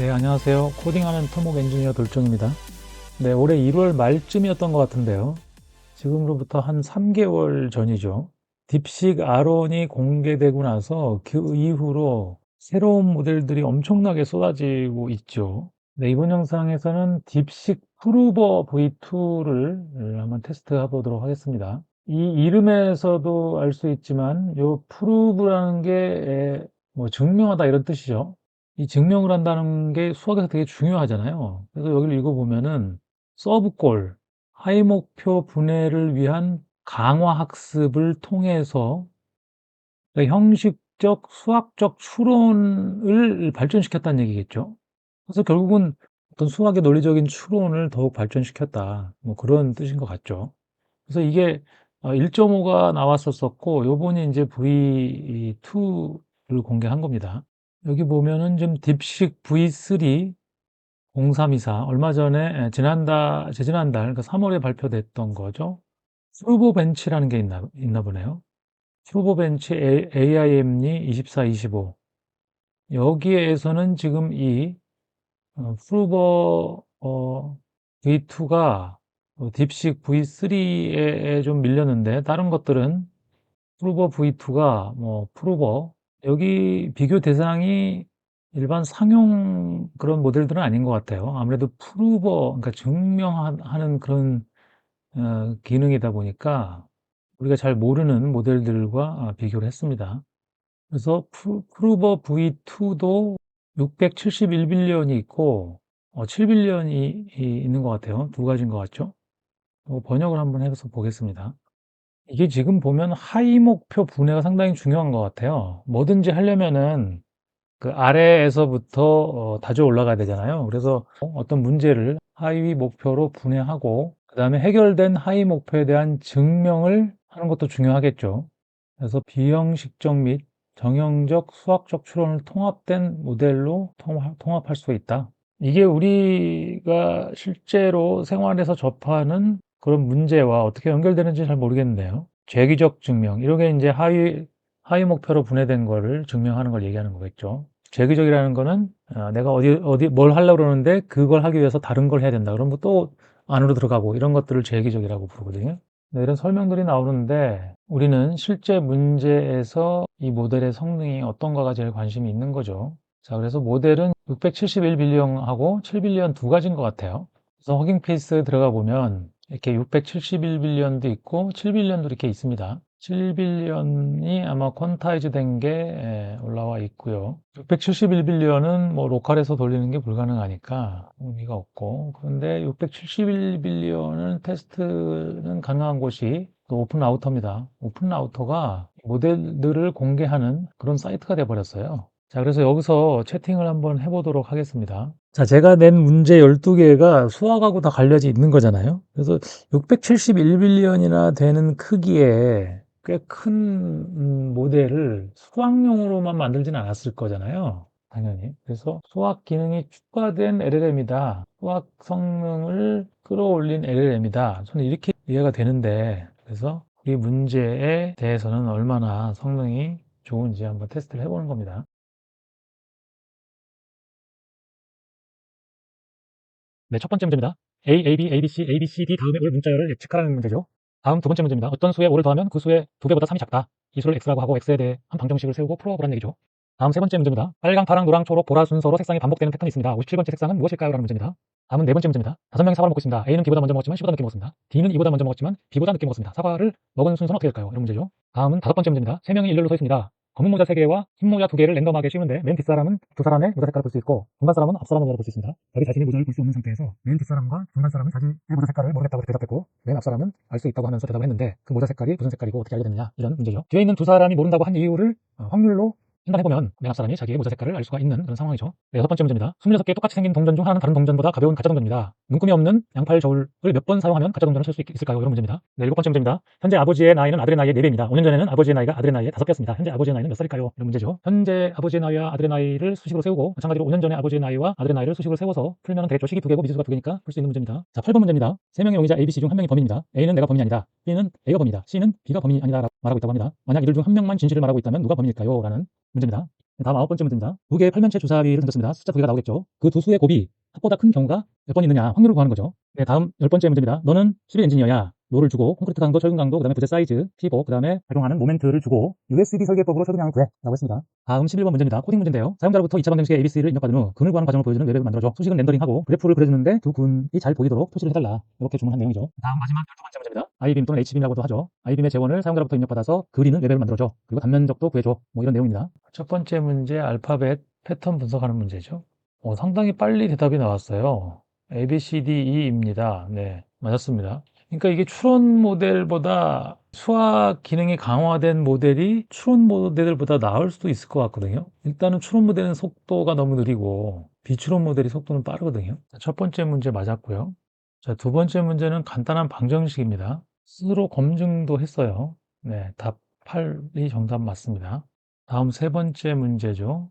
네, 안녕하세요. 코딩하는 토목 엔지니어 돌정입니다. 네, 올해 1월 말쯤이었던 것 같은데요. 지금으로부터 한 3개월 전이죠. 딥식 아론이 공개되고 나서 그 이후로 새로운 모델들이 엄청나게 쏟아지고 있죠. 네, 이번 영상에서는 딥식 프루버 V2를 한번 테스트해 보도록 하겠습니다. 이 이름에서도 알 수 있지만 이 프루브라는 게 뭐 증명하다 이런 뜻이죠. 이 증명을 한다는 게 수학에서 되게 중요하잖아요. 그래서 여기를 읽어보면은 서브골, 하위 목표 분해를 위한 강화 학습을 통해서 형식적 수학적 추론을 발전시켰다는 얘기겠죠. 그래서 결국은 어떤 수학의 논리적인 추론을 더욱 발전시켰다. 뭐 그런 뜻인 것 같죠. 그래서 이게 1.5가 나왔었었고, 요번이 이제 V2를 공개한 겁니다. 여기 보면은 지금 딥식 V3 0324 얼마 전에 재지난달 그러니까 3월에 발표됐던 거죠. 프루버 벤치라는 게 있나 보네요. 프루버 벤치 AIM리 2425 여기에서는 지금 이 프루버 V2가 딥식 V3에 좀 밀렸는데, 다른 것들은 프루버 V2가 뭐 프루버 여기 비교 대상이 일반 상용 그런 모델들은 아닌 것 같아요. 아무래도 프루버 그러니까 증명하는 그런 기능이다 보니까 우리가 잘 모르는 모델들과 비교를 했습니다. 그래서 프루버 V2도 671빌리언이 있고 7빌리언이 있는 것 같아요. 두 가지인 것 같죠? 번역을 한번 해서 보겠습니다. 이게 지금 보면 하위 목표 분해가 상당히 중요한 것 같아요. 뭐든지 하려면은 그 아래에서부터 다져 올라가야 되잖아요. 그래서 어떤 문제를 하위 목표로 분해하고 그 다음에 해결된 하위 목표에 대한 증명을 하는 것도 중요하겠죠. 그래서 비형식적 및 정형적 수학적 추론을 통합된 모델로 통합할 수 있다. 이게 우리가 실제로 생활에서 접하는 그런 문제와 어떻게 연결되는지 잘 모르겠는데요. 죄기적 증명, 이런 게 이제 하위 목표로 분해된 거를 증명하는 걸 얘기하는 거겠죠. 죄기적이라는 거는 내가 뭘 하려고 그러는데 그걸 하기 위해서 다른 걸 해야 된다. 그러면 또 안으로 들어가고 이런 것들을 죄기적이라고 부르거든요. 네, 이런 설명들이 나오는데 우리는 실제 문제에서 이 모델의 성능이 어떤가가 제일 관심이 있는 거죠. 자, 그래서 모델은 671빌리언하고 7빌리언 두 가지인 것 같아요. 그래서 허깅 페이스 들어가 보면 이렇게 671빌리언도 있고 7빌리언도 이렇게 있습니다. 7빌리언이 아마 퀀타이즈 된 게 올라와 있고요. 671빌리언은 뭐 로컬에서 돌리는 게 불가능하니까 의미가 없고, 그런데 671빌리언은 테스트는 가능한 곳이 또 오픈 라우터입니다. 오픈 라우터가 모델들을 공개하는 그런 사이트가 돼버렸어요. 자, 그래서 여기서 채팅을 한번 해보도록 하겠습니다. 자, 제가 낸 문제 12개가 수학하고 다 관련이 있는 거잖아요. 그래서 671빌리언이나 되는 크기의 꽤 큰 모델을 수학용으로만 만들지는 않았을 거잖아요. 당연히. 그래서 수학 기능이 추가된 LLM이다. 수학 성능을 끌어올린 LLM이다. 저는 이렇게 이해가 되는데, 그래서 이 문제에 대해서는 얼마나 성능이 좋은지 한번 테스트를 해보는 겁니다. 네, 첫 번째 문제입니다. A, A, B, A, B, C, A, B, C, D 다음에 올 문자열을 예측하라는 문제죠. 다음 두 번째 문제입니다. 어떤 수에 5를 더하면 그 수의 2배보다 3이 작다. 이 수를 x라고 하고 x에 대해 한 방정식을 세우고 풀어보라는 얘기죠. 다음 세 번째 문제입니다. 빨강, 파랑, 노랑, 초록, 보라 순서로 색상이 반복되는 패턴이 있습니다. 57번째 색상은 무엇일까요? 라는 문제입니다. 다음은 네 번째 문제입니다. 5명이 사과를 먹고 있습니다. A는 B보다 먼저 먹었지만 C보다 늦게 먹었습니다. D는 E보다 먼저 먹었지만 B보다 늦게 먹었습니다. 사과를 먹은 순서는 어떻게 될까요? 이런 문제죠. 다음은 다섯 번째 문제입니다. 3명이 일렬로 서 있습니다. 검은 모자 3개와 흰 모자 2개를 랜덤하게 씌우는데 맨 뒷사람은 두 사람의 모자 색깔을 볼 수 있고 중간 사람은 앞 사람의 모자를 볼 수 있습니다. 여기 자신의 모자를 볼 수 없는 상태에서 맨 뒷사람과 중간 사람은 자기의 모자 색깔을 모르겠다고 대답했고 맨 앞 사람은 알 수 있다고 하면서 대답을 했는데 그 모자 색깔이 무슨 색깔이고 어떻게 알게 됐느냐, 이런 문제죠. 뒤에 있는 두 사람이 모른다고 한 이유를 확률로 판단해보면 맨 앞 사람이 자기의 모자 색깔을 알 수가 있는 그런 상황이죠. 네, 여섯 번째 문제입니다. 26개 똑같이 생긴 동전 중 하나는 다른 동전보다 가벼운 가짜 동전입니다. 눈금이 없는 양팔 저울을 몇 번 사용하면 가짜 동전을 쓸 수 있을까요? 이런 문제입니다. 네, 일곱 번째 문제입니다. 현재 아버지의 나이는 아들의 나이의 4배입니다. 5년 전에는 아버지의 나이가 아들의 나이의 5배였습니다. 현재 아버지의 나이는 몇 살일까요? 이런 문제죠. 현재 아버지의 나이와 아들의 나이를 수식으로 세우고 마찬가지로 5년 전에 아버지의 나이와 아들의 나이를 수식으로 세워서 풀면 되겠죠. 식이 2개고 미지수가 2개니까 풀 수 있는 문제입니다. 자, 8번 문제입니다. 3명의 용의자 A, B, C 중 한 명이 범인입니다. A는 내가 범인이 아니다. B는 A가 범인이다. C는 B가 범인이 아니다 라고 말하고 있다고 합니다. 만약 이들 중 한 명만 진실을 말하고 있다면 누가 범인일까요? 라는 문제입니다. 다음 9번째 문제입니다. 두 개의 팔면체 주사위를 던졌습니다. 숫자 두 개가 나오겠죠. 그 두 수의 곱이 합보다 큰 경우가 몇 번 있느냐 확률을 구하는 거죠. 네, 다음 10번째 문제입니다. 너는 시빌 엔지니어야. 롤을 주고 콘크리트 강도, 철근 강도, 그 다음에 부재 사이즈, 피복, 그 다음에 작용하는 모멘트를 주고 USB 설계법으로 설계량을 구해 라고 했습니다. 다음 11번 문제입니다. 코딩 문제인데요. 사용자로부터 2차 방정식의 ABC를 입력받은 후 근을 구하는 과정을 보여주는 웹앱을 만들어줘. 수식은 렌더링하고 그래프를 그려주는데 두 근이 잘 보이도록 표시를 해달라. 이렇게 주문한 내용이죠. 다음 마지막 12번째 문제입니다. 아이빔 또는 H빔이라고도 하죠. 아이빔의 재원을 사용자로부터 입력받아서 그리는 웹앱을 만들어줘. 그리고 단면적도 구해줘. 뭐 이런 내용입니다. 첫 번째 문제 알파벳 패턴 분석하는 문제죠. 상당히 빨리 대답이 나왔어요. A, B, C, D, E입니다. 네, 맞았습니다. 그러니까 이게 추론 모델보다 수학 기능이 강화된 모델이 추론 모델보다 나을 수도 있을 것 같거든요. 일단은 추론 모델은 속도가 너무 느리고 비추론 모델이 속도는 빠르거든요. 첫 번째 문제 맞았고요. 자, 두 번째 문제는 간단한 방정식입니다. 스스로 검증도 했어요. 네, 답 8이 정답 맞습니다. 다음 세 번째 문제죠.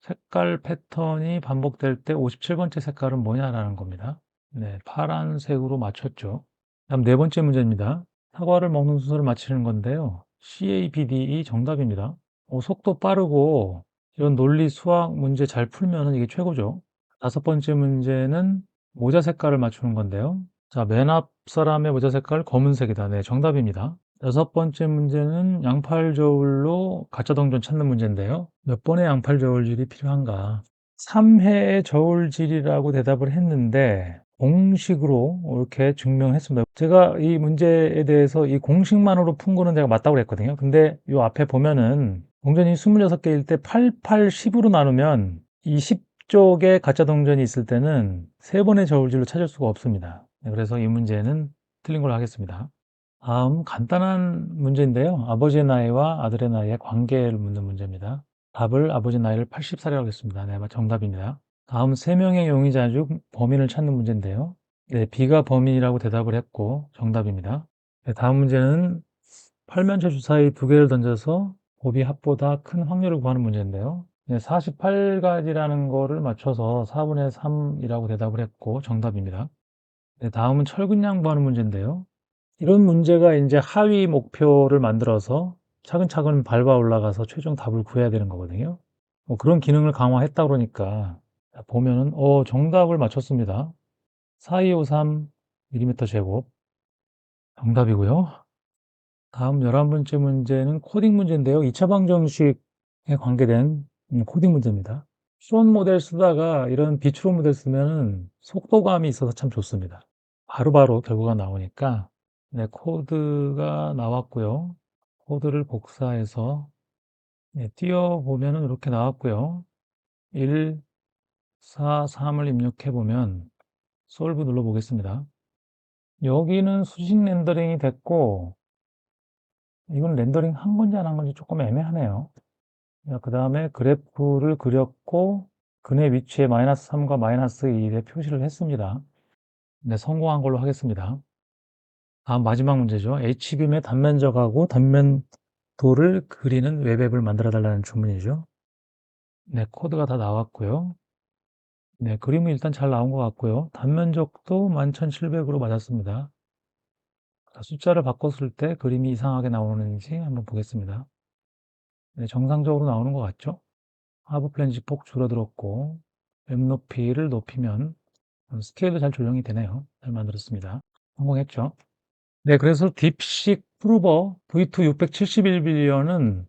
색깔 패턴이 반복될 때 57번째 색깔은 뭐냐라는 겁니다. 네, 파란색으로 맞췄죠. 다음 네 번째 문제입니다. 사과를 먹는 순서를 맞히는 건데요. CABD이 정답입니다. 속도 빠르고 이런 논리 수학 문제 잘 풀면 이게 최고죠. 다섯 번째 문제는 모자 색깔을 맞추는 건데요. 자, 맨 앞 사람의 모자 색깔 검은색이다. 네, 정답입니다. 여섯 번째 문제는 양팔 저울로 가짜 동전 찾는 문제인데요. 몇 번의 양팔 저울질이 필요한가? 3회의 저울질이라고 대답을 했는데 공식으로 이렇게 증명했습니다. 제가 이 문제에 대해서 이 공식만으로 푼 거는 내가 맞다고 그랬거든요. 근데 이 앞에 보면은 동전이 26개일 때 8, 8, 10으로 나누면 이 10쪽에 가짜 동전이 있을 때는 3번의 저울질로 찾을 수가 없습니다. 네, 그래서 이 문제는 틀린 걸로 하겠습니다. 다음 간단한 문제인데요. 아버지의 나이와 아들의 나이의 관계를 묻는 문제입니다. 답을 아버지 나이를 80살이라고 했습니다. 네, 정답입니다. 다음 3명의 용의자 중 범인을 찾는 문제인데요. 네, B가 범인이라고 대답을 했고 정답입니다. 네, 다음 문제는 팔면체 주사위 2개를 던져서 곱이 합보다 큰 확률을 구하는 문제인데요. 네, 48가지라는 거를 맞춰서 4분의 3이라고 대답을 했고 정답입니다. 네, 다음은 철근량 구하는 문제인데요. 이런 문제가 이제 하위 목표를 만들어서 차근차근 밟아 올라가서 최종 답을 구해야 되는 거거든요. 그런 기능을 강화했다 그러니까 보면은 정답을 맞췄습니다. 4253 밀리미터 제곱 정답이고요. 다음 11번째 문제는 코딩 문제인데요. 2차 방정식에 관계된 코딩 문제입니다. 추론 모델 쓰다가 이런 비추론 모델 쓰면은 속도감이 있어서 참 좋습니다. 바로바로 결과가 나오니까 네, 코드가 나왔고요. 코드를 복사해서 네, 띄워보면은 이렇게 나왔고요. 1, 4, 3을 입력해 보면 솔브 눌러 보겠습니다. 여기는 수직 렌더링이 됐고 이건 렌더링 한 건지 안 한 건지 조금 애매하네요. 그 다음에 그래프를 그렸고 근의 위치에 마이너스 3과 마이너스 1에 표시를 했습니다. 네, 성공한 걸로 하겠습니다. 다음 마지막 문제죠. H빔의 단면적하고 단면도를 그리는 웹앱을 만들어 달라는 주문이죠. 네, 코드가 다 나왔고요. 네, 그림은 일단 잘 나온 것 같고요. 단면적도 11700으로 맞았습니다. 자, 숫자를 바꿨을 때 그림이 이상하게 나오는지 한번 보겠습니다. 네, 정상적으로 나오는 것 같죠? 하부 플랜지 폭 줄어들었고 웹 높이를 높이면 스케일도 잘 조정이 되네요. 잘 만들었습니다. 성공했죠? 네, 그래서 딥식 프루버 V2 671빌리언은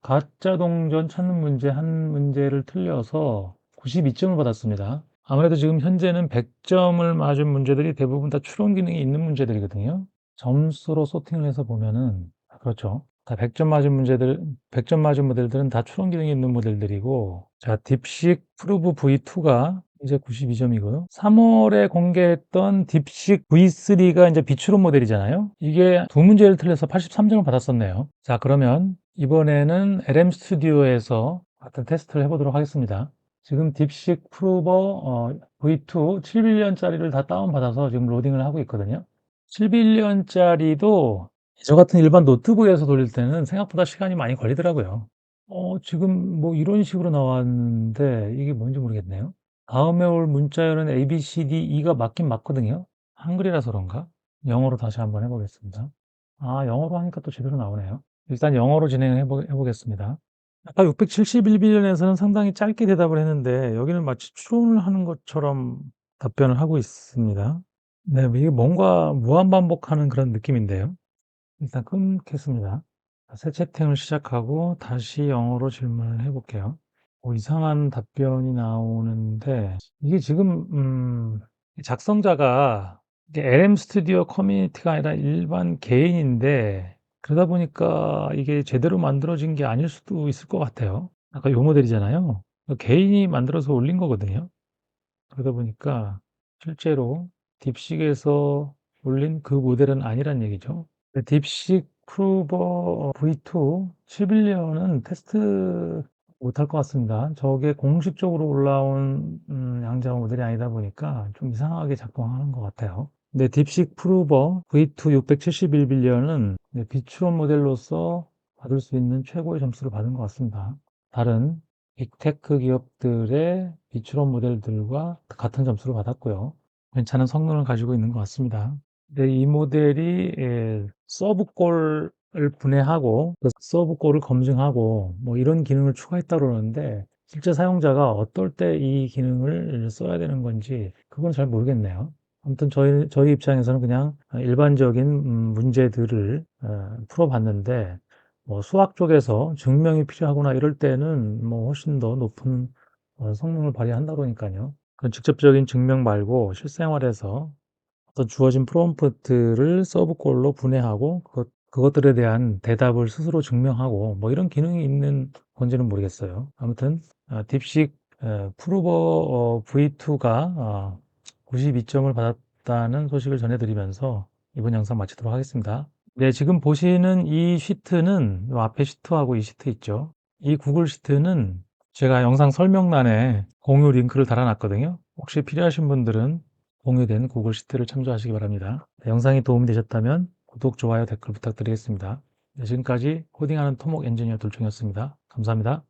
가짜 동전 찾는 문제 한 문제를 틀려서 92점을 받았습니다. 아무래도 지금 현재는 100점을 맞은 문제들이 대부분 다 추론 기능이 있는 문제들이거든요. 점수로 소팅을 해서 보면은 그렇죠. 다 100점 맞은 문제들, 100점 맞은 모델들은 다 추론 기능이 있는 모델들이고, 자, 딥식 프루브 V2가 이제 92점이고요. 3월에 공개했던 딥식 V3가 이제 비추론 모델이잖아요. 이게 두 문제를 틀려서 83점을 받았었네요. 자, 그러면 이번에는 LM 스튜디오에서 같은 테스트를 해보도록 하겠습니다. 지금 딥식 프루버 V2 7빌리언짜리를 다 다운받아서 지금 로딩을 하고 있거든요. 7빌리언짜리도 저 같은 일반 노트북에서 돌릴 때는 생각보다 시간이 많이 걸리더라고요. 지금 뭐 이런 식으로 나왔는데 이게 뭔지 모르겠네요. 다음에 올 문자열은 A, B, C, D, E가 맞긴 맞거든요. 한글이라서 그런가? 영어로 다시 한번 해보겠습니다. 영어로 하니까 또 제대로 나오네요. 일단 영어로 진행을 해보겠습니다. 아까 671빌리언에서는 상당히 짧게 대답을 했는데 여기는 마치 추론을 하는 것처럼 답변을 하고 있습니다. 네, 이게 뭔가 무한 반복하는 그런 느낌인데요. 일단 끊겠습니다. 새 채팅을 시작하고 다시 영어로 질문을 해 볼게요. 이상한 답변이 나오는데 이게 지금 작성자가 이게 LM 스튜디오 커뮤니티가 아니라 일반 개인인데 그러다 보니까 이게 제대로 만들어진 게 아닐 수도 있을 것 같아요. 아까 요 모델이잖아요. 개인이 만들어서 올린 거거든요. 그러다 보니까 실제로 딥식에서 올린 그 모델은 아니란 얘기죠. 딥식 프루버 V2 7빌리언은 테스트 못할 것 같습니다. 저게 공식적으로 올라온 양자 모델이 아니다 보니까 좀 이상하게 작동하는 것 같아요. 근데 딥식 프루버 V2 671빌리언은 비추론 모델로서 받을 수 있는 최고의 점수를 받은 것 같습니다. 다른 빅테크 기업들의 비추론 모델들과 같은 점수를 받았고요. 괜찮은 성능을 가지고 있는 것 같습니다. 네, 이 모델이 서브콜을 분해하고 그 서브콜을 검증하고 뭐 이런 기능을 추가했다고 그러는데 실제 사용자가 어떨 때 이 기능을 써야 되는 건지 그건 잘 모르겠네요. 아무튼 저희 입장에서는 그냥 일반적인 문제들을 풀어봤는데 뭐 수학 쪽에서 증명이 필요하거나 이럴 때는 뭐 훨씬 더 높은 성능을 발휘한다 그러니까요. 그 직접적인 증명 말고 실생활에서 어떤 주어진 프롬프트를 서브콜로 분해하고 그것들에 대한 대답을 스스로 증명하고 뭐 이런 기능이 있는 건지는 모르겠어요. 아무튼 딥식 프루버 V2가 92점을 받았다는 소식을 전해드리면서 이번 영상 마치도록 하겠습니다. 네, 지금 보시는 이 시트는 요 앞에 시트하고 이 시트 있죠. 이 구글 시트는 제가 영상 설명란에 공유 링크를 달아놨거든요. 혹시 필요하신 분들은 공유된 구글 시트를 참조하시기 바랍니다. 네, 영상이 도움이 되셨다면 구독, 좋아요, 댓글 부탁드리겠습니다. 네, 지금까지 코딩하는 토목 엔지니어 돌종이었습니다. 감사합니다.